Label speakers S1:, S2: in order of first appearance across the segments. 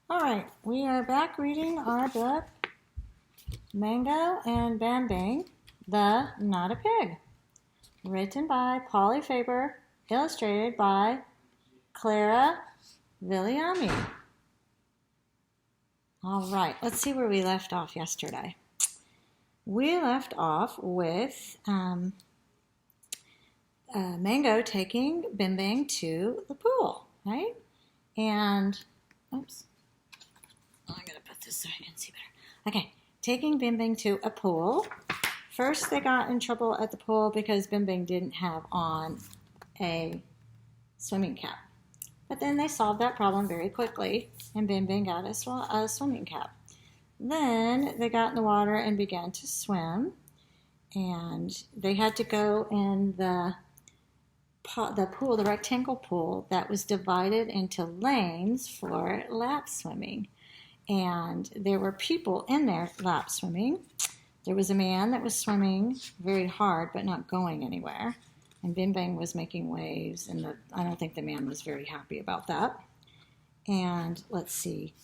S1: All right, we are back reading our book, Mango and Bambang, The Not a Pig, written by Polly Faber, illustrated by Clara Viliami. All right, let's see where we left off yesterday. We left off with Mango taking Bambang to the pool, right? And, oops. I'm going to put this so I can see better. Okay, taking Bambang to a pool. First, they got in trouble at the pool because Bambang didn't have on a swimming cap. But then they solved that problem very quickly, and Bambang got a swimming cap. Then they got in the water and began to swim, and they had to go in the pool, the rectangle pool that was divided into lanes for lap swimming. And there were people in there lap swimming. There was a man that was swimming very hard but not going anywhere. And Bambang was making waves, and I don't think the man was very happy about that. And let's see.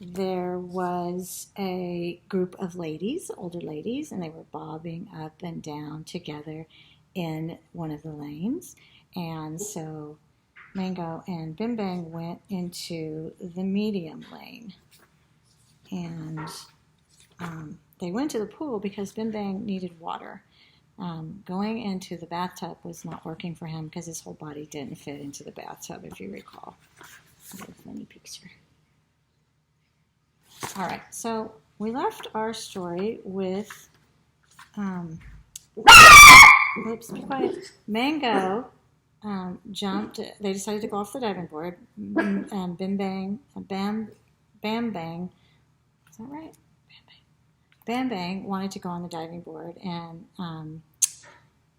S1: There was a group of ladies, older ladies, and they were bobbing up and down together in one of the lanes. And so Mango and Bambang went into the medium lane. And they went to the pool because Bambang needed water. Going into the bathtub was not working for him because his whole body didn't fit into the bathtub, if you recall. That's a funny picture. All right, so we left our story with, oops, be quiet. Mango jumped. They decided to go off the diving board. Bambang, is that right? Bambang wanted to go on the diving board, and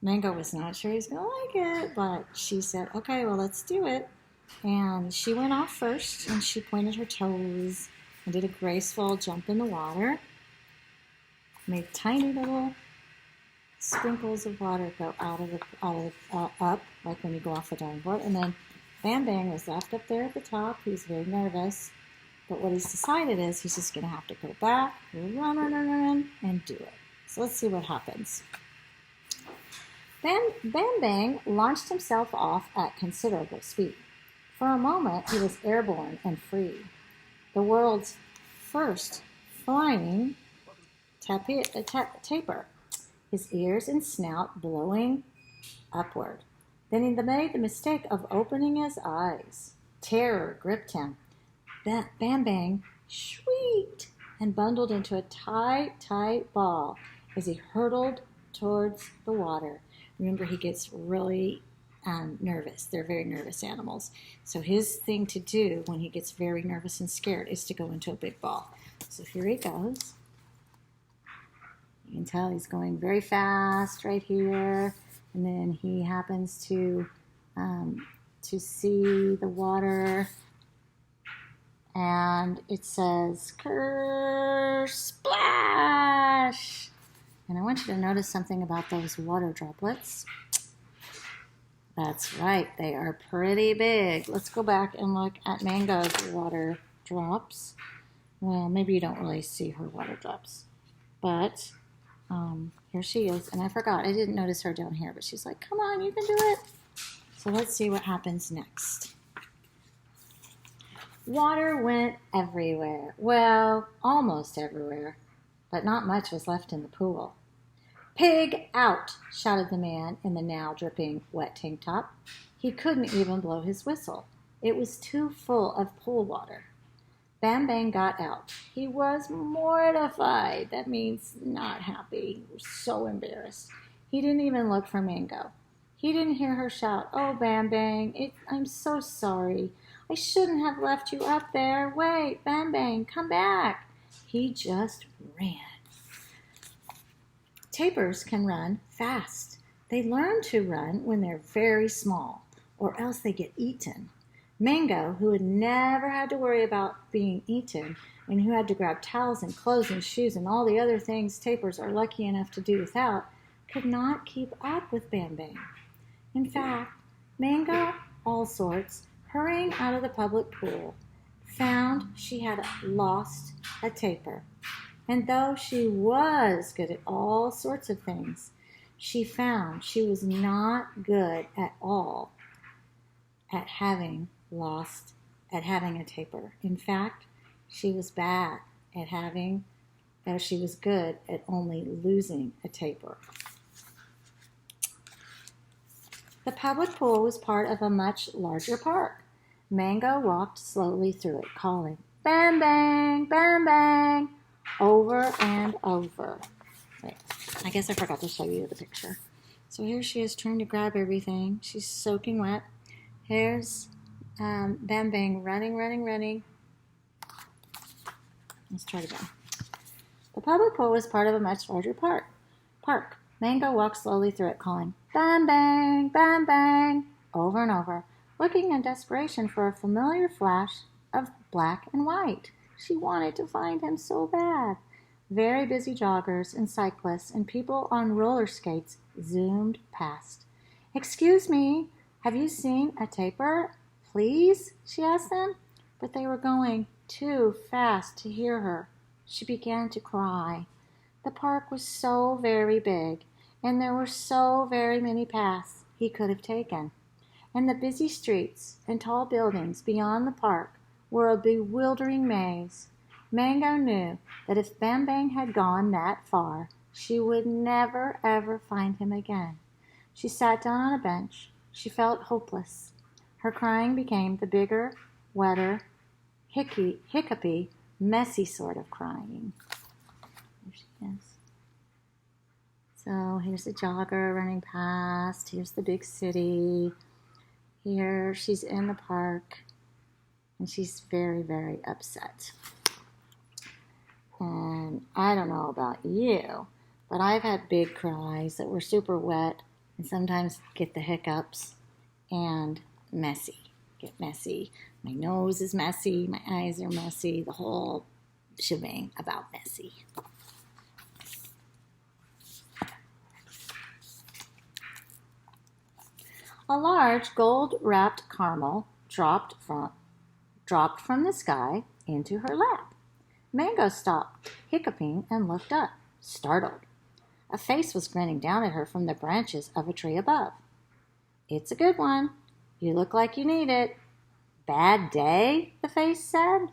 S1: Mango was not sure he was going to like it, but she said, okay, well, let's do it. And she went off first, and she pointed her toes and did a graceful jump in the water, made tiny little sprinkles of water go up, like when you go off the diving board. And then Bambang was left up there at the top. He was very nervous. But what he's decided is he's just going to have to go back, run, and do it. So let's see what happens. Bambang launched himself off at considerable speed. For a moment, he was airborne and free. The world's first flying tapir, his ears and snout blowing upward. Then he made the mistake of opening his eyes. Terror gripped him. Bambang shrieked and bundled into a tight ball as he hurtled towards the water. Remember, he gets really nervous. They're very nervous animals. So his thing to do when he gets very nervous and scared is to go into a big ball. So here he goes. You can tell he's going very fast right here. And then he happens to see the water. And it says, "Kerr splash!" And I want you to notice something about those water droplets. That's right, they are pretty big. Let's go back and look at Mango's water drops. Well, maybe you don't really see her water drops. But here she is. And I forgot, I didn't notice her down here. But she's like, come on, you can do it. So let's see what happens next. Water went everywhere. Well, almost everywhere. But not much was left in the pool. "Pig out!" shouted the man in the now dripping wet tank top. He couldn't even blow his whistle. It was too full of pool water. Bambang got out. He was mortified. That means not happy. He was so embarrassed. He didn't even look for Mango. He didn't hear her shout, "Oh, Bambang, I'm so sorry. I shouldn't have left you up there. Wait, Bambang, come back." He just ran. Tapirs can run fast. They learn to run when they're very small, or else they get eaten. Mango, who had never had to worry about being eaten, and who had to grab towels and clothes and shoes and all the other things tapirs are lucky enough to do without, could not keep up with Bambang. In fact, Mango, all sorts, hurrying out of the public pool, found she had lost a taper. And though she was good at all sorts of things, she found she was not good at all at having a taper. In fact, she was bad at she was good at only losing a taper. The public pool was part of a much larger park. Mango walked slowly through it, calling, "Bambang, Bambang," over and over. Wait, I guess I forgot to show you the picture. So here she is trying to grab everything. She's soaking wet. Here's Bambang running. Let's try it again. The public pool was part of a much larger park. Mango walked slowly through it, calling, "Bambang, Bambang," over and over, looking in desperation for a familiar flash of black and white. She wanted to find him so bad. Very busy joggers and cyclists and people on roller skates zoomed past. "Excuse me, have you seen a taper, please?" she asked them. But they were going too fast to hear her. She began to cry. The park was so very big, and there were so very many paths he could have taken. And the busy streets and tall buildings beyond the park were a bewildering maze. Mango knew that if Bambang had gone that far, she would never, ever find him again. She sat down on a bench. She felt hopeless. Her crying became the bigger, wetter, hiccupy, messy sort of crying. There she is. So here's a jogger running past. Here's the big city. Here she's in the park. And she's very, very upset. And I don't know about you, but I've had big cries that were super wet and sometimes get the hiccups and get messy. My nose is messy, my eyes are messy, the whole shebang about messy. A large gold-wrapped caramel dropped from the sky into her lap. Mango stopped hiccuping and looked up, startled. A face was grinning down at her from the branches of a tree above. "It's a good one. You look like you need it." "Bad day?" the face said.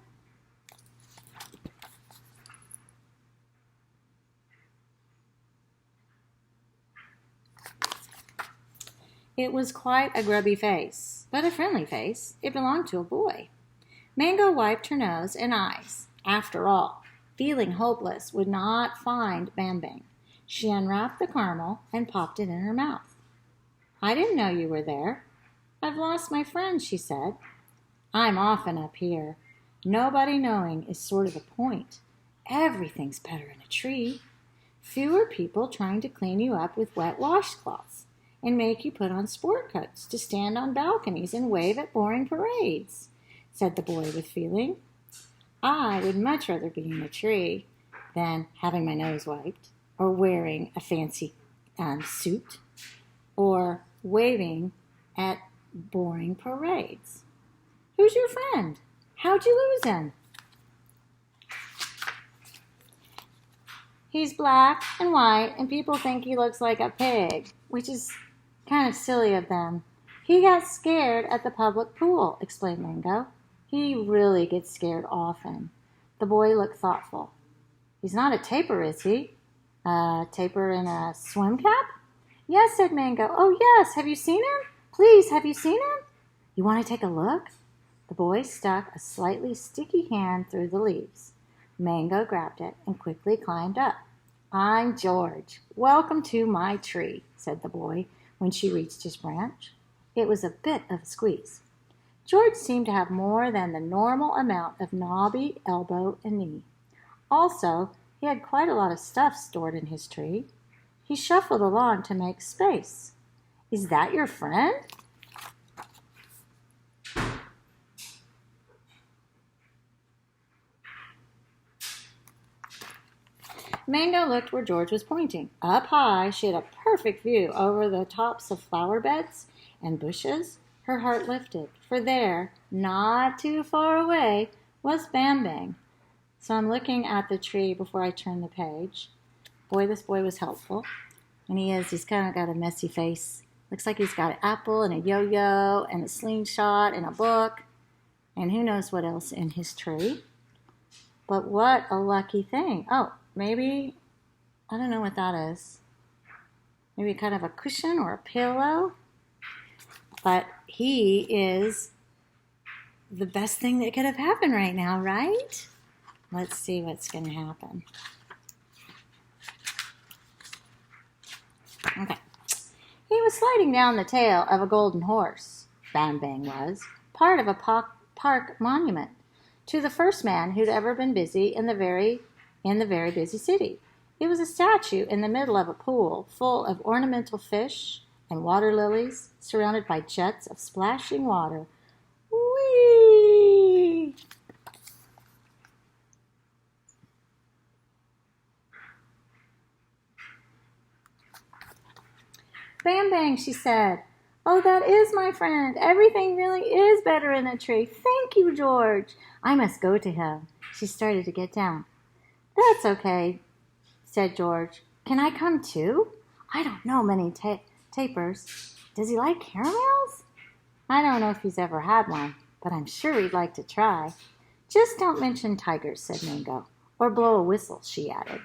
S1: It was quite a grubby face, but a friendly face. It belonged to a boy. Mango wiped her nose and eyes. After all, feeling hopeless would not find Bambang. She unwrapped the caramel and popped it in her mouth. "I didn't know you were there. I've lost my friend," she said. "I'm often up here. Nobody knowing is sort of the point. Everything's better in a tree. Fewer people trying to clean you up with wet washcloths and make you put on sport coats to stand on balconies and wave at boring parades," said the boy with feeling. "I would much rather be in a tree than having my nose wiped, or wearing a fancy suit, or waving at boring parades. Who's your friend? How'd you lose him?" "He's black and white, and people think he looks like a pig, which is kind of silly of them. He got scared at the public pool," explained Mango. "He really gets scared often." The boy looked thoughtful. "He's not a taper, is he? A taper in a swim cap?" "Yes," said Mango. "Oh, yes. Have you seen him? Please, have you seen him? You want to take a look?" The boy stuck a slightly sticky hand through the leaves. Mango grabbed it and quickly climbed up. "I'm George. Welcome to my tree," said the boy when she reached his branch. It was a bit of a squeeze. George seemed to have more than the normal amount of knobby elbow and knee. Also, he had quite a lot of stuff stored in his tree. He shuffled along to make space. "Is that your friend?" Mango looked where George was pointing. Up high, she had a perfect view over the tops of flower beds and bushes Her heart lifted, for there, not too far away, was Bambang. So I'm looking at the tree before I turn the page. Boy, this boy was helpful. And he is. He's kind of got a messy face. Looks like he's got an apple and a yo-yo and a slingshot and a book. And who knows what else in his tree. But what a lucky thing. Oh, maybe, I don't know what that is. Maybe kind of a cushion or a pillow. But he is the best thing that could have happened right now, right? Let's see what's going to happen. Okay. He was sliding down the tail of a golden horse, Bambang was, part of a park monument to the first man who'd ever been busy in the very busy city. It was a statue in the middle of a pool full of ornamental fish and water lilies, surrounded by jets of splashing water. Whee! Bambang, she said. Oh, that is my friend. Everything really is better in a tree. Thank you, George. I must go to him. She started to get down. That's okay, said George. Can I come too? I don't know many tapers. Does he like caramels? I don't know if he's ever had one, but I'm sure he'd like to try. Just don't mention tigers, said Mango, or blow a whistle, she added.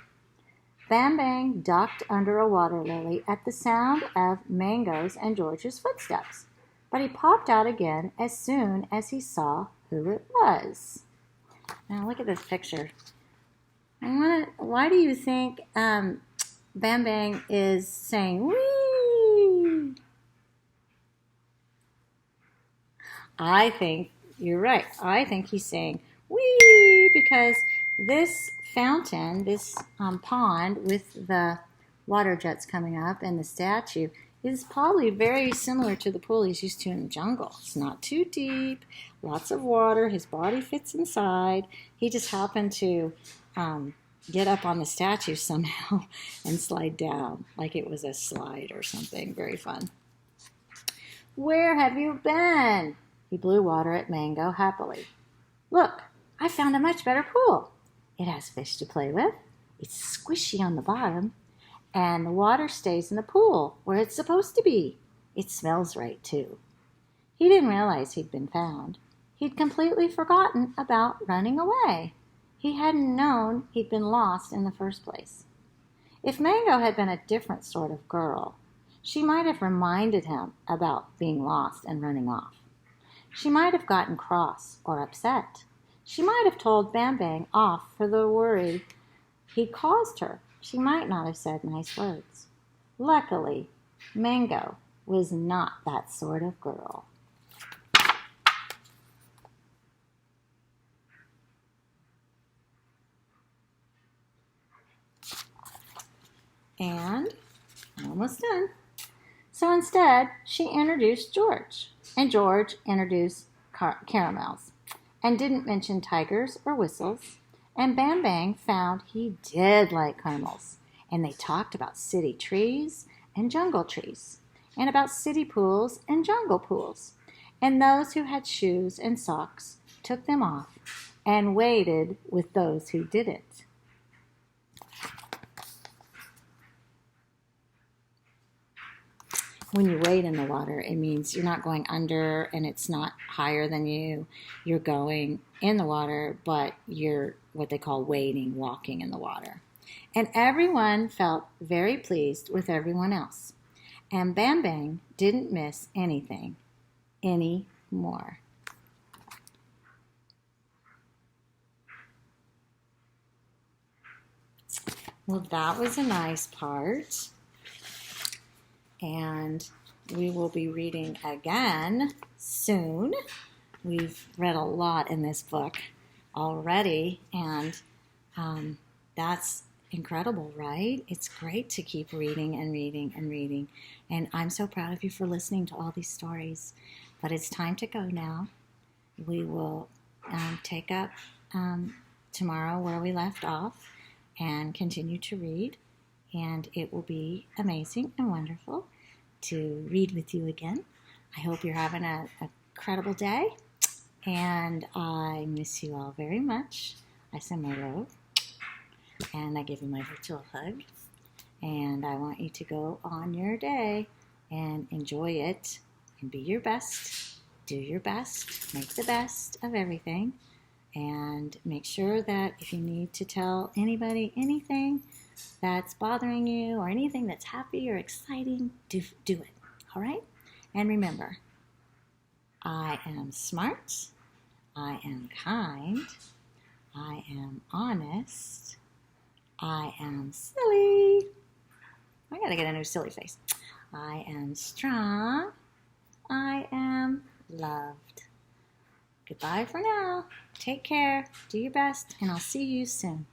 S1: Bambang ducked under a water lily at the sound of Mango's and George's footsteps, but he popped out again as soon as he saw who it was. Now look at this picture. Why do you think Bambang is saying wee? I think you're right. I think he's saying wee because this fountain, this pond with the water jets coming up and the statue is probably very similar to the pool he's used to in the jungle. It's not too deep, lots of water, his body fits inside. He just happened to get up on the statue somehow and slide down like it was a slide or something. Very fun. Where have you been? He blew water at Mango happily. Look, I found a much better pool. It has fish to play with. It's squishy on the bottom. And the water stays in the pool where it's supposed to be. It smells right, too. He didn't realize he'd been found. He'd completely forgotten about running away. He hadn't known he'd been lost in the first place. If Mango had been a different sort of girl, she might have reminded him about being lost and running off. She might have gotten cross or upset. She might have told Bambang off for the worry he caused her. She might not have said nice words. Luckily, Mango was not that sort of girl. And almost done. So instead, she introduced George, and George introduced caramels, and didn't mention tigers or whistles. And Bambang found he did like caramels, and they talked about city trees and jungle trees, and about city pools and jungle pools. And those who had shoes and socks took them off and waded with those who didn't. When you wade in the water, it means you're not going under and it's not higher than you. You're going in the water, but you're what they call wading, walking in the water. And everyone felt very pleased with everyone else. And Bambang didn't miss anything anymore. Well, that was a nice part. And we will be reading again soon. We've read a lot in this book already, and that's incredible, right? It's great to keep reading and reading and reading, and I'm so proud of you for listening to all these stories. But it's time to go now. We will take up tomorrow where we left off and continue to read. And it will be amazing and wonderful to read with you again. I hope you're having an incredible day, and I miss you all very much. I send my love, and I give you my virtual hug, and I want you to go on your day and enjoy it and be your best. Do your best. Make the best of everything. And make sure that if you need to tell anybody anything that's bothering you or anything that's happy or exciting, do it. All right? And remember, I am smart. I am kind. I am honest. I am silly. I gotta get a new silly face. I am strong. I am loved. Goodbye for now. Take care. Do your best, and I'll see you soon.